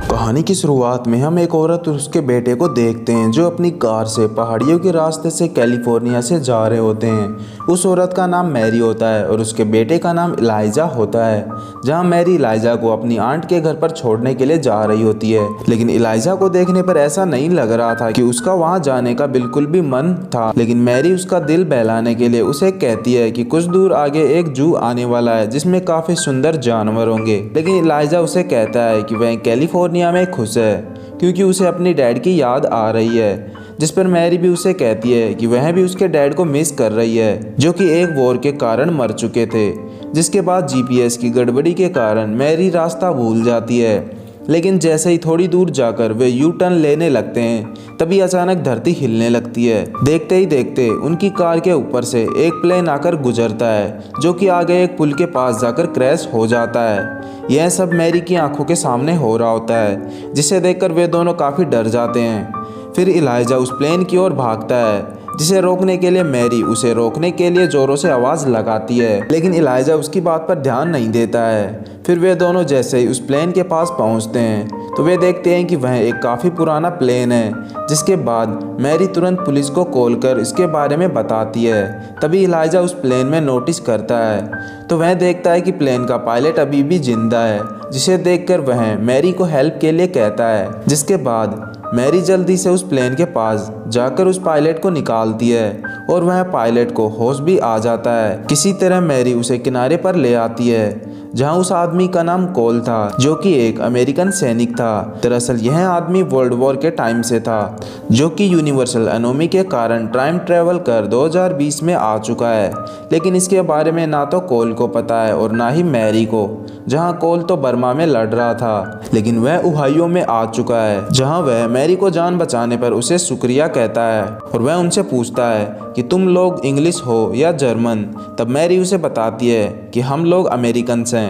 कहानी की शुरुआत में हम एक औरत और उसके बेटे को देखते हैं जो अपनी कार से पहाड़ियों के रास्ते से कैलिफोर्निया से जा रहे होते हैं। उस औरत का नाम मैरी होता है और उसके बेटे का नाम इलाइजा होता है। जहां मैरी इलाइजा को अपनी आंट के घर पर छोड़ने के लिए जा रही होती है, लेकिन इलाइजा को देखने पर ऐसा नहीं लग रहा था कि उसका वहां जाने का बिल्कुल भी मन था। लेकिन मैरी उसका दिल बहलाने के लिए उसे कहती है कि कुछ दूर आगे एक जू आने वाला है जिसमें काफी सुंदर जानवर होंगे। लेकिन इलाइजा उसे कहता है कि वह कैलिफोर्निया में खुश है क्योंकि उसे अपनी डैड की याद आ रही है। जिस पर मैरी भी उसे कहती है कि वह भी उसके डैड को मिस कर रही है जो कि एक वॉर के कारण मर चुके थे। जिसके बाद जीपीएस की गड़बड़ी के कारण मैरी रास्ता भूल जाती है। लेकिन जैसे ही थोड़ी दूर जाकर वे यू टर्न लेने लगते हैं तभी अचानक धरती हिलने लगती है। देखते ही देखते उनकी कार के ऊपर से एक प्लेन आकर गुजरता है जो कि आगे एक पुल के पास जाकर क्रैश हो जाता है। यह सब मैरी की आंखों के सामने हो रहा होता है जिसे देखकर वे दोनों काफ़ी डर जाते हैं। फिर इलाइजा उस प्लेन की ओर भागता है जिसे रोकने के लिए मैरी उसे रोकने के लिए जोरों से आवाज़ लगाती है, लेकिन इलाइजा उसकी बात पर ध्यान नहीं देता है। फिर वे दोनों जैसे ही उस प्लेन के पास पहुंचते हैं तो वे देखते हैं कि वह एक काफ़ी पुराना प्लेन है। जिसके बाद मैरी तुरंत पुलिस को कॉल कर इसके बारे में बताती है। तभी इलाइजा उस प्लेन में नोटिस करता है तो वह देखता है कि प्लेन का पायलट अभी भी जिंदा है, जिसे देखकर वह मैरी को हेल्प के लिए कहता है। जिसके बाद मैरी जल्दी से उस प्लेन के पास जाकर उस पायलट को निकालती है और वह पायलट को होश भी आ जाता है। किसी तरह मैरी उसे किनारे पर ले आती है जहां उस आदमी का नाम कोल था जो कि एक अमेरिकन सैनिक था। दरअसल यह आदमी वर्ल्ड वॉर के टाइम से था जो कि यूनिवर्सल एनोमी के कारण टाइम ट्रेवल कर 2020 में आ चुका है। लेकिन इसके बारे में ना तो कोल को पता है और ना ही मैरी को। जहां कोल तो बर्मा में लड़ रहा था लेकिन वह ओहायो में आ चुका है जहां वह मैरी को जान बचाने पर उसे शुक्रिया कहता है और वह उनसे पूछता है कि तुम लोग इंग्लिश हो या जर्मन। तब मैरी उसे बताती है कि हम लोग अमेरिकन्स हैं।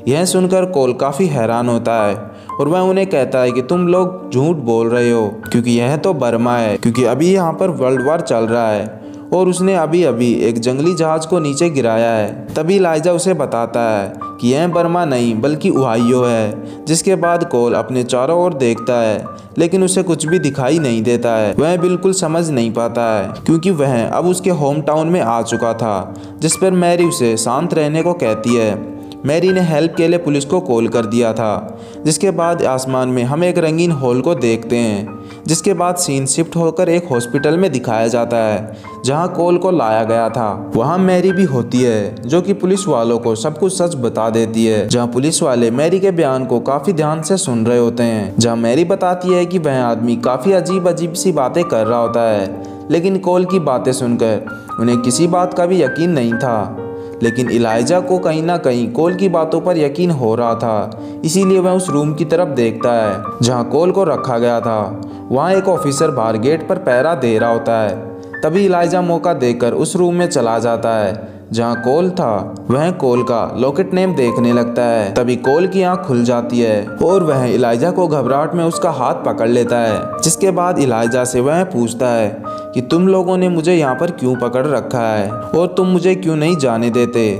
यह सुनकर कोल काफ़ी हैरान होता है और वह उन्हें कहता है कि तुम लोग झूठ बोल रहे हो क्योंकि यह तो बर्मा है, क्योंकि अभी यहाँ पर वर्ल्ड वॉर चल रहा है और उसने अभी अभी एक जंगली जहाज को नीचे गिराया है। तभी इलाइजा उसे बताता है कि यह बर्मा नहीं बल्कि ओहायो है। जिसके बाद कोल अपने चारों ओर देखता है लेकिन उसे कुछ भी दिखाई नहीं देता है। वह बिल्कुल समझ नहीं पाता है क्योंकि वह अब उसके होम टाउन में आ चुका था। जिस पर मैरी उसे शांत रहने को कहती है। मैरी ने हेल्प के लिए पुलिस को कॉल कर दिया था। जिसके बाद आसमान में हम एक रंगीन हॉल को देखते हैं। जिसके बाद सीन शिफ्ट होकर एक हॉस्पिटल में दिखाया जाता है जहां कोल को लाया गया था। वहां मैरी भी होती है जो कि पुलिस वालों को सब कुछ सच बता देती है। जहां पुलिस वाले मैरी के बयान को काफी ध्यान से सुन रहे होते हैं। जहां मैरी बताती है कि वह आदमी काफी अजीब अजीब सी बातें कर रहा होता है, लेकिन कोल की बातें सुनकर उन्हें किसी बात का भी यकीन नहीं था। लेकिन इलाइजा को कहीं ना कहीं कोल की बातों पर यकीन हो रहा था, इसीलिए वह उस रूम की तरफ देखता है जहां कोल को रखा गया था। वहां एक ऑफिसर बाहर गेट पर पहरा दे रहा होता है। तभी इलाइजा मौका देकर उस रूम में चला जाता है जहां कोल था। वह कोल का लॉकेट नेम देखने लगता है। तभी कोल की आंख खुल जाती है और वह इलाइजा को घबराहट में उसका हाथ पकड़ लेता है। जिसके बाद इलाइजा से वह पूछता है कि तुम लोगों ने मुझे यहाँ पर क्यों पकड़ रखा है और तुम मुझे क्यों नहीं जाने देते।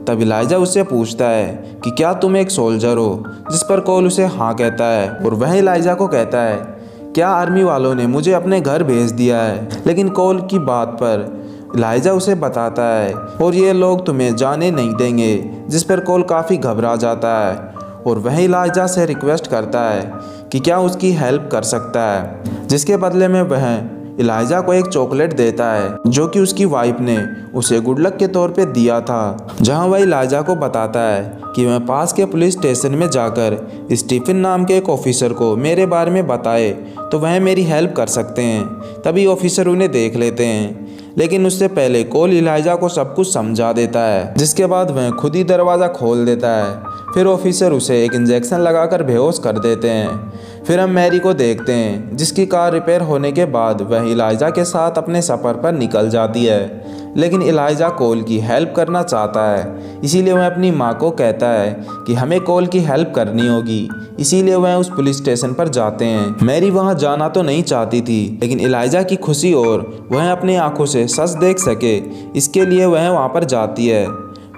तब इलाइजा उससे पूछता है कि क्या तुम एक सोल्जर हो, जिस पर कोल उसे हाँ कहता है और वह इलाइजा को कहता है क्या आर्मी वालों ने मुझे अपने घर भेज दिया है। लेकिन कोल की बात पर इलाइजा उसे बताता है और ये लोग तुम्हें जाने नहीं देंगे। जिस पर कोल काफ़ी घबरा जाता है और वह इलाइजा से रिक्वेस्ट करता है कि क्या उसकी हेल्प कर सकता है। जिसके बदले में वह इलाइजा को एक चॉकलेट देता है जो कि उसकी वाइफ ने उसे गुड लक के तौर पे दिया था। जहां वह इलाइजा को बताता है कि वह पास के पुलिस स्टेशन में जाकर स्टीफन नाम के एक ऑफिसर को मेरे बारे में बताए तो वह मेरी हेल्प कर सकते हैं। तभी ऑफिसर उन्हें देख लेते हैं, लेकिन उससे पहले कोल इलाइजा को सब कुछ समझा देता है। जिसके बाद वह खुद ही दरवाज़ा खोल देता है। फिर ऑफिसर उसे एक इंजेक्शन लगाकर बेहोश कर देते हैं। फिर हम मैरी को देखते हैं जिसकी कार रिपेयर होने के बाद वह इलाइजा के साथ अपने सफ़र पर निकल जाती है। लेकिन इलाइजा कोल की हेल्प करना चाहता है। इसीलिए वह अपनी माँ को कहता है कि हमें कोल की हेल्प करनी होगी। इसीलिए वह उस पुलिस स्टेशन पर जाते हैं। मैरी वहां जाना तो नहीं चाहती थी, लेकिन इलाइजा की खुशी और वह अपनी आंखों से सच देख सके, इसके लिए वह वहां पर जाती है।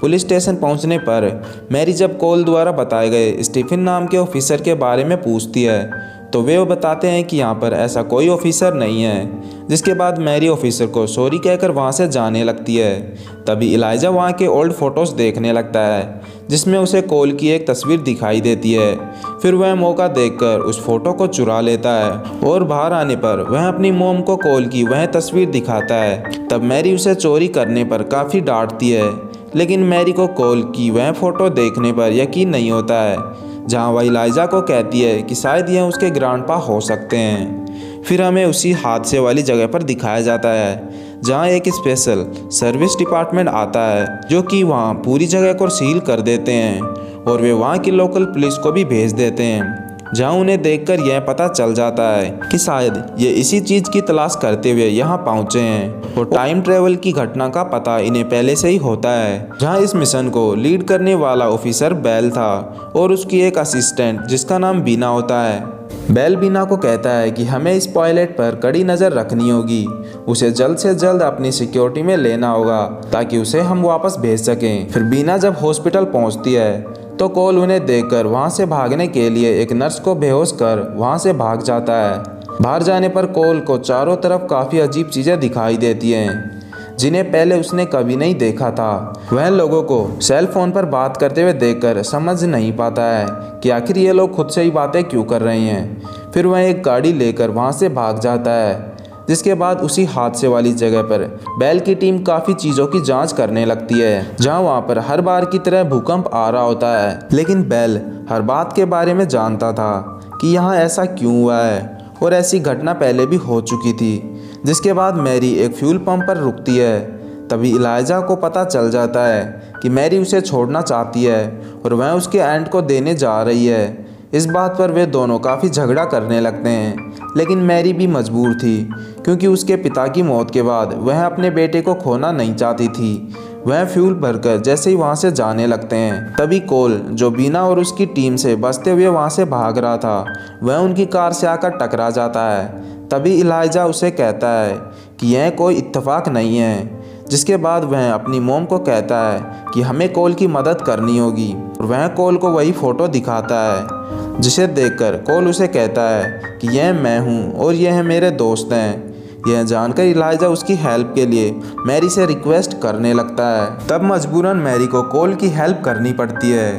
पुलिस स्टेशन पहुंचने पर मैरी जब कोल द्वारा बताए गए स्टीफन नाम के ऑफिसर के बारे में पूछती है तो वे बताते हैं कि यहाँ पर ऐसा कोई ऑफिसर नहीं है। जिसके बाद मैरी ऑफिसर को सॉरी कहकर वहाँ से जाने लगती है। तभी इलाइजा वहाँ के ओल्ड फोटोज़ देखने लगता है, जिसमें उसे कोल की एक तस्वीर दिखाई देती है। फिर वह मौका देखकर उस फोटो को चुरा लेता है और बाहर आने पर वह अपनी मोम को कोल की वह तस्वीर दिखाता है। तब मैरी उसे चोरी करने पर काफ़ी डांटती है, लेकिन मैरी को कोल की वह फोटो देखने पर यकीन नहीं होता है, जहां वह इलाइजा को कहती है कि शायद यह उसके ग्रैंडपा हो सकते हैं। फिर हमें उसी हादसे वाली जगह पर दिखाया जाता है, जहां एक स्पेशल सर्विस डिपार्टमेंट आता है, जो कि वहां पूरी जगह को सील कर देते हैं और वे वहां की लोकल पुलिस को भी भेज देते हैं, जहां उन्हें देखकर यह पता चल जाता है कि शायद ये इसी चीज़ की तलाश करते हुए यहाँ पहुँचे हैं और टाइम ट्रेवल की घटना का पता इन्हें पहले से ही होता है। जहां इस मिशन को लीड करने वाला ऑफिसर बेल था और उसकी एक असिस्टेंट जिसका नाम बीना होता है। बेल बीना को कहता है कि हमें इस पायलट पर कड़ी नज़र रखनी होगी, उसे जल्द से जल्द अपनी सिक्योरिटी में लेना होगा ताकि उसे हम वापस भेज सकें। फिर बीना जब हॉस्पिटल पहुंचती है तो कोल उन्हें देखकर वहां से भागने के लिए एक नर्स को बेहोश कर वहां से भाग जाता है। बाहर जाने पर कोल को चारों तरफ काफ़ी अजीब चीज़ें दिखाई देती हैं, जिन्हें पहले उसने कभी नहीं देखा था। वह लोगों को सेल फोन पर बात करते हुए देखकर समझ नहीं पाता है कि आखिर ये लोग खुद से ही बातें क्यों कर रहे हैं। फिर वह एक गाड़ी लेकर वहां से भाग जाता है, जिसके बाद उसी हादसे वाली जगह पर बेल की टीम काफ़ी चीज़ों की जांच करने लगती है, जहां वहां पर हर बार की तरह भूकंप आ रहा होता है। लेकिन बेल हर बात के बारे में जानता था कि यहाँ ऐसा क्यों हुआ है और ऐसी घटना पहले भी हो चुकी थी। जिसके बाद मैरी एक फ्यूल पंप पर रुकती है। तभी इलाइजा को पता चल जाता है कि मैरी उसे छोड़ना चाहती है और वह उसके एंड को देने जा रही है। इस बात पर वे दोनों काफ़ी झगड़ा करने लगते हैं, लेकिन मैरी भी मजबूर थी, क्योंकि उसके पिता की मौत के बाद वह अपने बेटे को खोना नहीं चाहती थी। वह फ्यूल भरकर जैसे ही वहां से जाने लगते हैं, तभी कोल, जो बीना और उसकी टीम से बचते हुए वहां से भाग रहा था, वह उनकी कार से आकर टकरा जाता है। तभी इलाइजा उसे कहता है कि यह कोई इत्तेफाक नहीं है। जिसके बाद वह अपनी मोम को कहता है कि हमें कोल की मदद करनी होगी और वह कोल को वही फ़ोटो दिखाता है, जिसे देखकर कोल उसे कहता है कि यह मैं हूँ और यह मेरे दोस्त हैं। यह जानकर इलाइजा उसकी हेल्प के लिए मैरी से रिक्वेस्ट करने लगता है। तब मजबूरन मैरी को कोल की हेल्प करनी पड़ती है।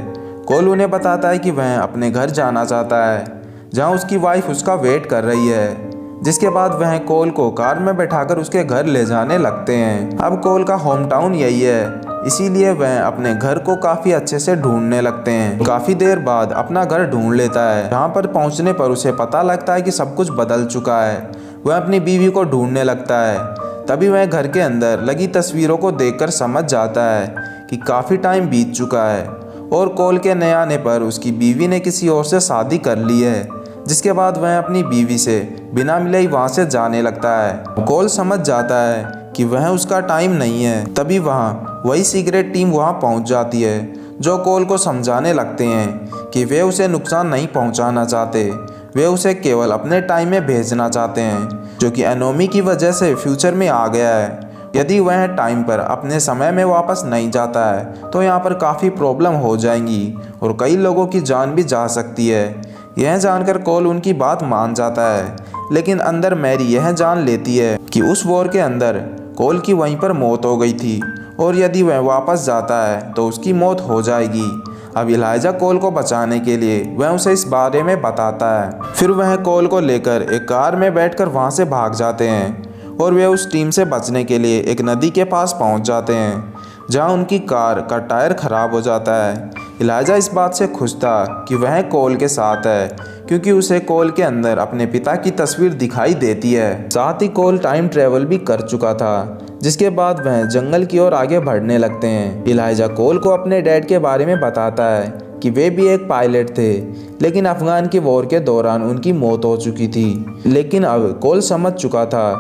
कोल उन्हें बताता है कि वह अपने घर जाना चाहता है, जहाँ उसकी वाइफ उसका वेट कर रही है। जिसके बाद वह कोल को कार में बैठाकर उसके घर ले जाने लगते हैं। अब कोल का होम टाउन यही है, इसीलिए वह अपने घर को काफ़ी अच्छे से ढूंढने लगते हैं। काफ़ी देर बाद अपना घर ढूंढ लेता है, जहाँ पर पहुँचने पर उसे पता लगता है कि सब कुछ बदल चुका है। वह अपनी बीवी को ढूंढने लगता है। तभी वह घर के अंदर लगी तस्वीरों को देखकर समझ जाता है कि काफ़ी टाइम बीत चुका है और कोल के नए आने पर उसकी बीवी ने किसी और से शादी कर ली है। जिसके बाद वह अपनी बीवी से बिना मिले ही वहाँ से जाने लगता है। कोल समझ जाता है कि वह उसका टाइम नहीं है। तभी वहाँ वही सीक्रेट टीम वहाँ पहुँच जाती है, जो कोल को समझाने लगते हैं कि वे उसे नुकसान नहीं पहुँचाना चाहते, वे उसे केवल अपने टाइम में भेजना चाहते हैं, जो कि एनोमी की वजह से फ्यूचर में आ गया है। यदि वह टाइम पर अपने समय में वापस नहीं जाता है तो यहाँ पर काफ़ी प्रॉब्लम हो जाएंगी और कई लोगों की जान भी जा सकती है। यह जानकर कोल उनकी बात मान जाता है, लेकिन अंदर मैरी यह जान लेती है कि उस वॉर के अंदर कोल की वहीं पर मौत हो गई थी और यदि वह वापस जाता है तो उसकी मौत हो जाएगी। अब इलाइजा कोल को बचाने के लिए वह उसे इस बारे में बताता है। फिर वह कोल को लेकर एक कार में बैठकर वहां से भाग जाते हैं और वे उस टीम से बचने के लिए एक नदी के पास पहुंच जाते हैं, जहां उनकी कार का टायर खराब हो जाता है। इलाइजा इस बात से खुश था कि वह कोल के साथ है, क्योंकि उसे कोल के अंदर अपने पिता की तस्वीर दिखाई देती है। साथ ही कोल टाइम ट्रेवल भी कर चुका था, जिसके बाद वह जंगल की ओर आगे बढ़ने लगते हैं। इलाइजा कोल को अपने डैड के बारे में बताता है कि वे भी एक पायलट थे, लेकिन अफगान की वॉर के दौरान उनकी मौत हो चुकी थी। लेकिन अब कोल समझ चुका था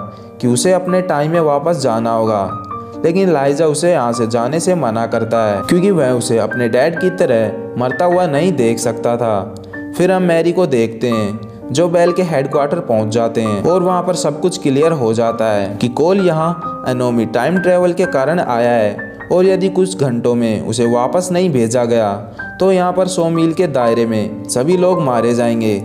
कि उसे अपने टाइम में वापस जाना होगा, लेकिन इलाइजा उसे यहाँ से जाने से मना करता है क्योंकि वह उसे अपने डैड की तरह मरता हुआ नहीं देख सकता था। फिर हम मैरी को देखते हैं जो बेल के हेडक्वार्टर पहुंच जाते हैं और वहां पर सब कुछ क्लियर हो जाता है कि कोल यहाँ एनोमी टाइम ट्रेवल के कारण आया है और यदि कुछ घंटों में उसे वापस नहीं भेजा गया तो यहाँ पर 100 मील के दायरे में सभी लोग मारे जाएंगे।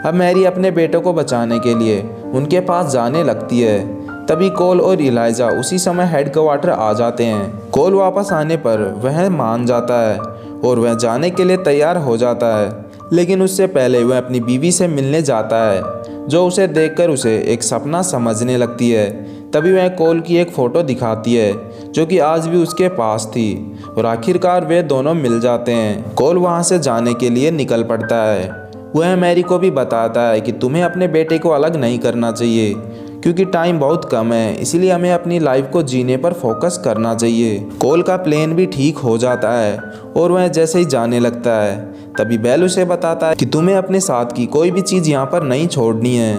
अब मैरी अपने बेटे को बचाने के लिए उनके पास जाने लगती है। तभी कोल और इलाइजा उसी समय हेडक्वार्टर आ जाते हैं। कोल वापस आने पर वह मान जाता है और वह जाने के लिए तैयार हो जाता है, लेकिन उससे पहले वह अपनी बीवी से मिलने जाता है जो उसे देखकर उसे एक सपना समझने लगती है। तभी वह कोल की एक फ़ोटो दिखाती है जो कि आज भी उसके पास थी और आखिरकार वे दोनों मिल जाते हैं। कोल वहाँ से जाने के लिए निकल पड़ता है। वह मैरी को भी बताता है कि तुम्हें अपने बेटे को अलग नहीं करना चाहिए क्योंकि टाइम बहुत कम है, इसलिए हमें अपनी लाइफ को जीने पर फोकस करना चाहिए। कोल का प्लान भी ठीक हो जाता है और वह जैसे ही जाने लगता है तभी बेल उसे बताता है कि तुम्हें अपने साथ की कोई भी चीज़ यहाँ पर नहीं छोड़नी है।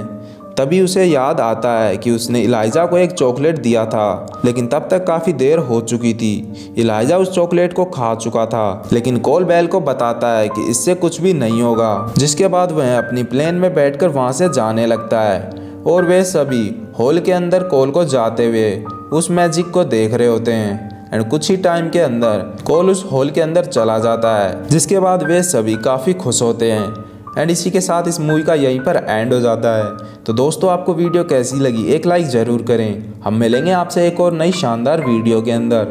तभी उसे याद आता है कि उसने इलाइजा को एक चॉकलेट दिया था, लेकिन तब तक काफ़ी देर हो चुकी थी। इलाइजा उस चॉकलेट को खा चुका था, लेकिन कोल बेल को बताता है कि इससे कुछ भी नहीं होगा। जिसके बाद वह अपनी प्लेन में बैठकर वहाँ से जाने लगता है और वे सभी हॉल के अंदर कोल को जाते हुए उस मैजिक को देख रहे होते हैं। एंड कुछ ही टाइम के अंदर कोल उस हॉल के अंदर चला जाता है, जिसके बाद वे सभी काफ़ी खुश होते हैं। एंड इसी के साथ इस मूवी का यहीं पर एंड हो जाता है। तो दोस्तों, आपको वीडियो कैसी लगी एक लाइक ज़रूर करें। हम मिलेंगे आपसे एक और नई शानदार वीडियो के अंदर।